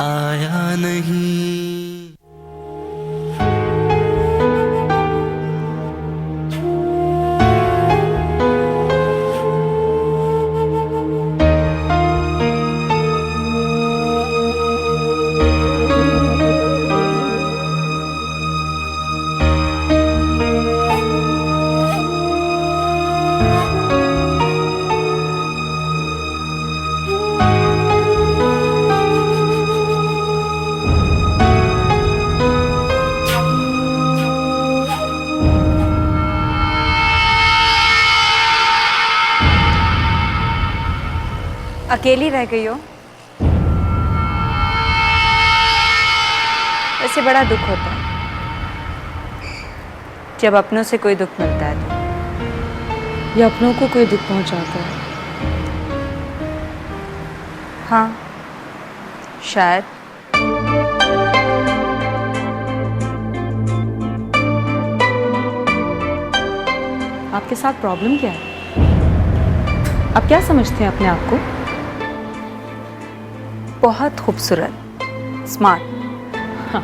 आया नहीं। अकेली रह गई हो। वैसे बड़ा दुख होता है जब अपनों से कोई दुख मिलता है तो। या अपनों को कोई दुख पहुंचाता है। हाँ, शायद। आपके साथ प्रॉब्लम क्या है? आप क्या समझते हैं अपने आप को? बहुत खूबसूरत, स्मार्ट। हाँ,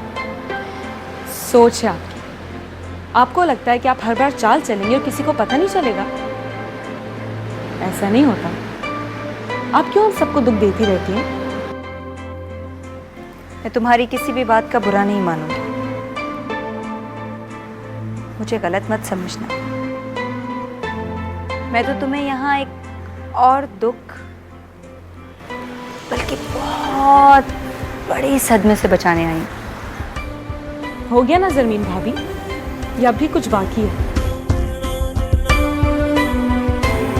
सोच है आपकी। आपको लगता है कि आप हर बार चाल चलेंगे और किसी को पता नहीं चलेगा। ऐसा नहीं होता। आप क्यों हम सबको दुख देती रहती हैं? मैं तुम्हारी किसी भी बात का बुरा नहीं मानूंगी। मुझे गलत मत समझना। मैं तो तुम्हें यहाँ एक और दुख, बल्कि बहुत बड़ी सदमे से बचाने आई हूं। हो गया ना जरमीन भाभी, या अभी कुछ बाकी है?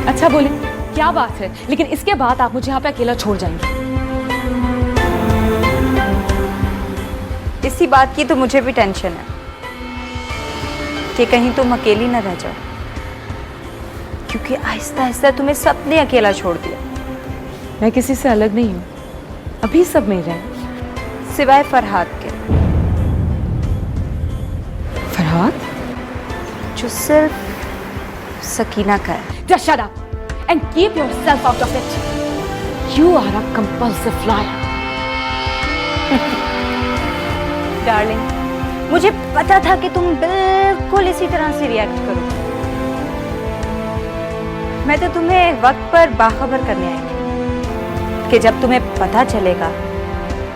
अच्छा बोले, क्या बात है? लेकिन इसके बाद आप मुझे यहाँ पे अकेला छोड़ जाएंगे? इसी बात की तो मुझे भी टेंशन है कि कहीं तुम अकेली न रह जाओ, क्योंकि आहिस्ता आहिस्ता तुम्हें सबने अकेला छोड़ दिया। मैं किसी से अलग नहीं हूँ, अभी सब मेरा है। सिवाय फरहाद के। फरहाद? जो सिर्फ सकीना का है। Just shut up and keep yourself out of it. You are a compulsive liar. Darling, मुझे पता था कि तुम बिल्कुल इसी तरह से रिएक्ट करोगे। मैं तो तुम्हें वक्त पर बाखबर करने आई थी कि जब तुम्हें पता चलेगा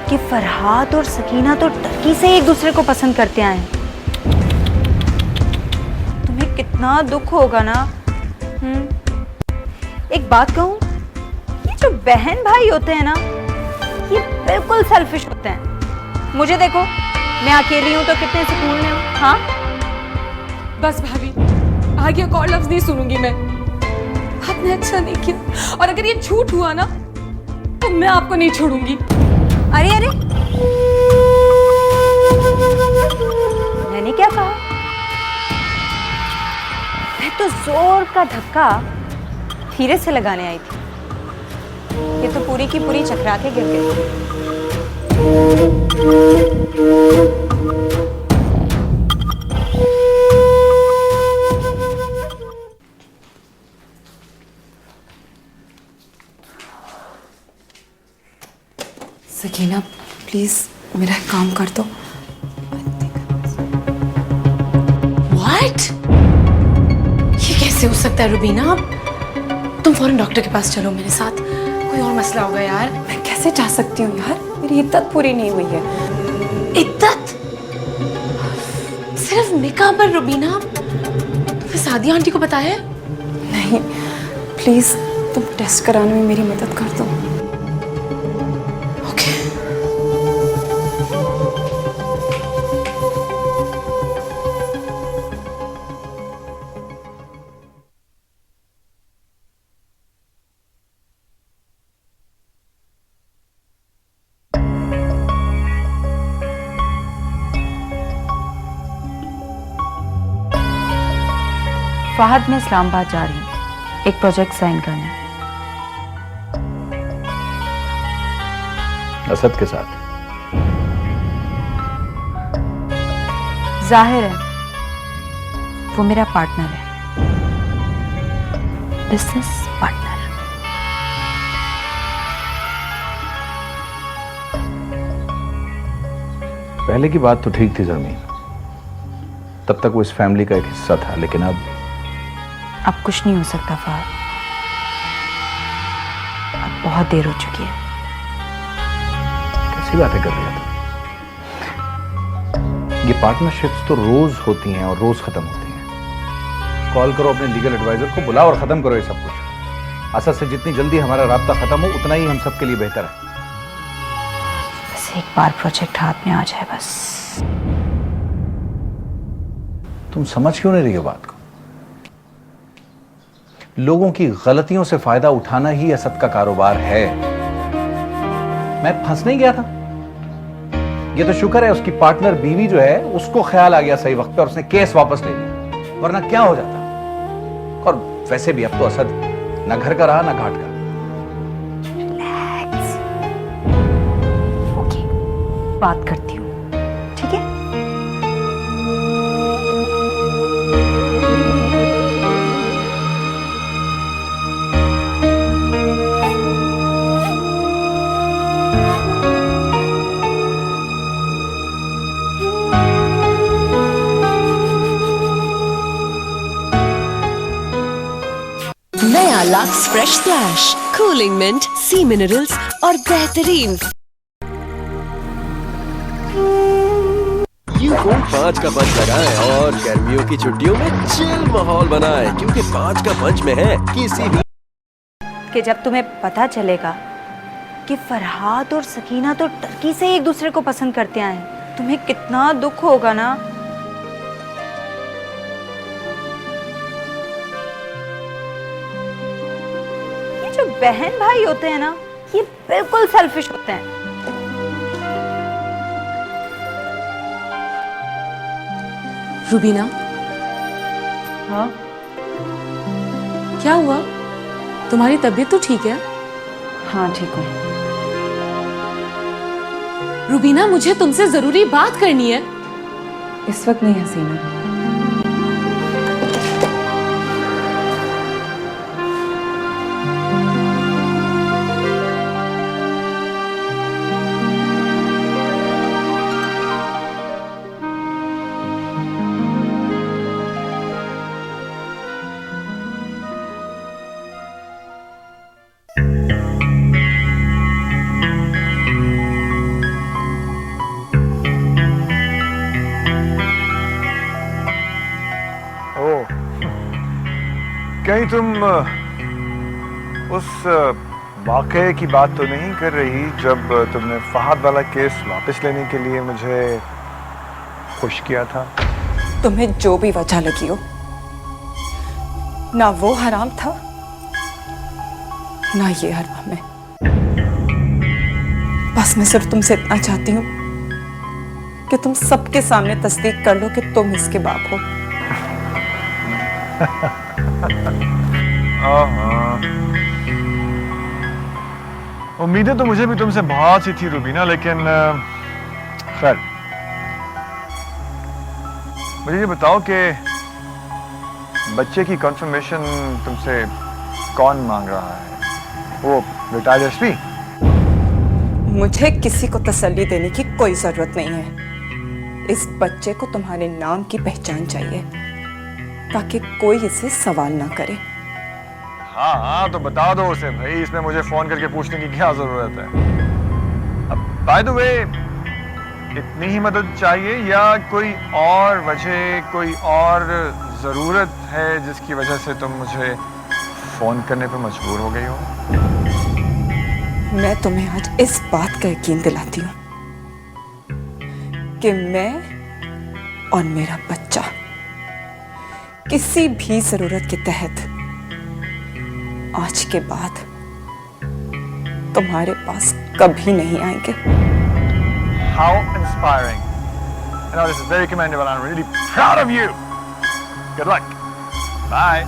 कि फरहाद और सकीना तो टर्की से एक दूसरे को पसंद करते आए हैं, तुम्हें कितना दुख होगा ना। एक बात कहूं, ये जो बहन भाई होते हैं ना, ये बिल्कुल सेल्फिश होते हैं। मुझे देखो, मैं अकेली हूं तो कितने सुकून में हूं। हाँ, बस भाभी, आगे एक और लफ्ज नहीं सुनूंगी मैं। आपने अच्छा नहीं किया, और अगर ये झूठ हुआ ना तो मैं आपको नहीं छोड़ूंगी। अरे अरे, मैंने क्या कहा? मैं तो जोर का धक्का धीरे से लगाने आई थी। ये तो पूरी की पूरी चकरा के गिर गई। सकीना, प्लीज मेरा एक काम कर दो। What? ये कैसे हो सकता है रुबीना? तुम फौरन डॉक्टर के पास चलो मेरे साथ। कोई और मसला होगा यार। मैं कैसे जा सकती हूँ यार, मेरी इद्दत पूरी नहीं हुई है। इद्दत? सिर्फ निकाह पर रुबीना? तुम्हें सादिया आंटी को पता है? नहीं, प्लीज तुम टेस्ट कराने में मेरी मदद कर दो। ओके। फहद, मैं इस्लामाबाद जा रही हूँ एक प्रोजेक्ट साइन करने। असद के साथ? जाहिर है वो मेरा पार्टनर है, बिजनेस पार्टनर। पहले की बात तो ठीक थी जमीन, तब तक वो इस फैमिली का एक हिस्सा था, लेकिन अब कुछ नहीं हो सकता फहद, अब बहुत देर हो चुकी है। कैसी बातें कर रही है तुम? ये पार्टनरशिप्स तो रोज होती हैं और रोज खत्म होती हैं। कॉल करो अपने लीगल एडवाइजर को, बुलाओ और खत्म करो ये सब कुछ। असल से जितनी जल्दी हमारा राब्ता खत्म हो उतना ही हम सबके लिए बेहतर है। बस एक बार प्रोजेक्ट हाथ में आ जाए बस। तुम समझ क्यों नहीं रही हो बात को? लोगों की गलतियों से फायदा उठाना ही असद का कारोबार है। मैं फंस नहीं गया था। ये तो शुक्र है उसकी पार्टनर बीवी जो है उसको ख्याल आ गया सही वक्त पे और उसने केस वापस ले लिया, वरना क्या हो जाता। और वैसे भी अब तो असद ना घर का रहा ना घाट का। ओके, बात करती हूँ, ठीक है? नया Lux fresh splash, cooling mint, sea minerals और बेहतरीन यूं 5 का पंच लगाएं और गर्मियों की छुट्टियों में चिल माहौल बनाएं, क्योंकि 5 का पंच में है किसी भी कि जब तुम्हें पता चलेगा कि फरहाद और सकीना तो टर्की से एक दूसरे को पसंद करते आए हैं, तुम्हें कितना दुख होगा ना। जो बहन भाई होते हैं ना, ये बिल्कुल सेल्फिश होते हैं। रुबीना, हाँ, क्या हुआ? तुम्हारी तबीयत तो ठीक है? हाँ ठीक हूँ। रुबीना, मुझे तुमसे जरूरी बात करनी है। इस वक्त नहीं हसीना। कहीं तुम उस वाकये की बात तो नहीं कर रही जब तुमने फहद वाला केस वापस लेने के लिए मुझे खुश किया था? तुम्हें जो भी वजह लगी हो, ना वो हराम था ना ये हराम है। बस मैं सिर्फ तुमसे इतना चाहती हूँ कि तुम सबके सामने तस्दीक कर लो कि तुम इसके बाप हो। उम्मीदें तो मुझे भी तुमसे बहुत सी थी रुबीना, लेकिन खैर मुझे ये बताओ कि बच्चे की कंफर्मेशन तुमसे कौन मांग रहा है? वो रिटायर्ड एसपी? मुझे किसी को तसल्ली देने की कोई जरूरत नहीं है। इस बच्चे को तुम्हारे नाम की पहचान चाहिए ताकि कोई इसे सवाल ना करे। हाँ हाँ, तो बता दो उसे भाई, इसमें मुझे फोन करके पूछने की क्या जरूरत है? अब बाय द वे, इतनी ही मदद चाहिए या कोई और वजह, कोई और जरूरत है जिसकी वजह से तुम मुझे फोन करने पर मजबूर हो गई हो? मैं तुम्हें आज इस बात का यकीन दिलाती हूँ कि मैं और मेरा बच्चा किसी भी जरूरत के तहत आज के बाद तुम्हारे पास कभी नहीं आएंगे। How inspiring. You know, this is very commendable. I'm really proud of you. Good luck. Bye.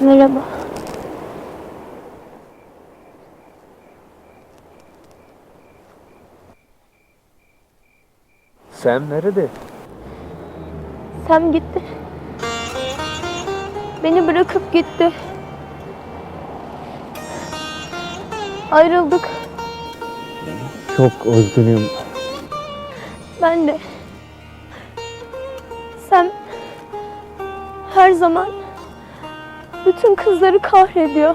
Merhaba. Sam nerede? Sam gitti. Beni bırakıp gitti. Ayrıldık. Çok üzgünüm. Ben de. Sam her zaman bütün kızları kahrediyor.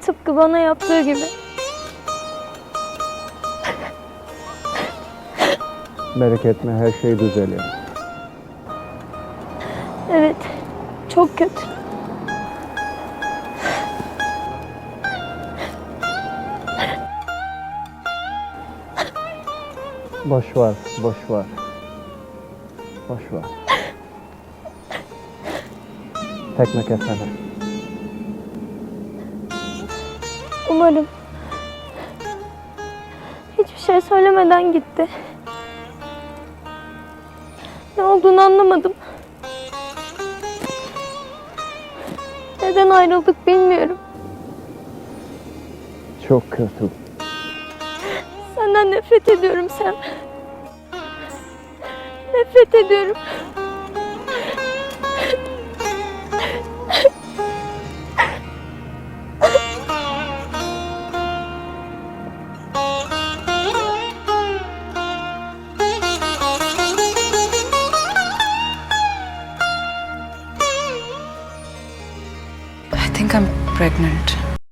Tıpkı bana yaptığı gibi. Merak etme, her şey düzelir. Evet, çok kötü. Boş ver, boş ver. Boş ver. Tekme kesene. Umarım. Hiçbir şey söylemeden gitti. Ne olduğunu anlamadım. Neden ayrıldık bilmiyorum. Çok kötü. Senden nefret ediyorum Sam. Nefret ediyorum. I think I'm pregnant.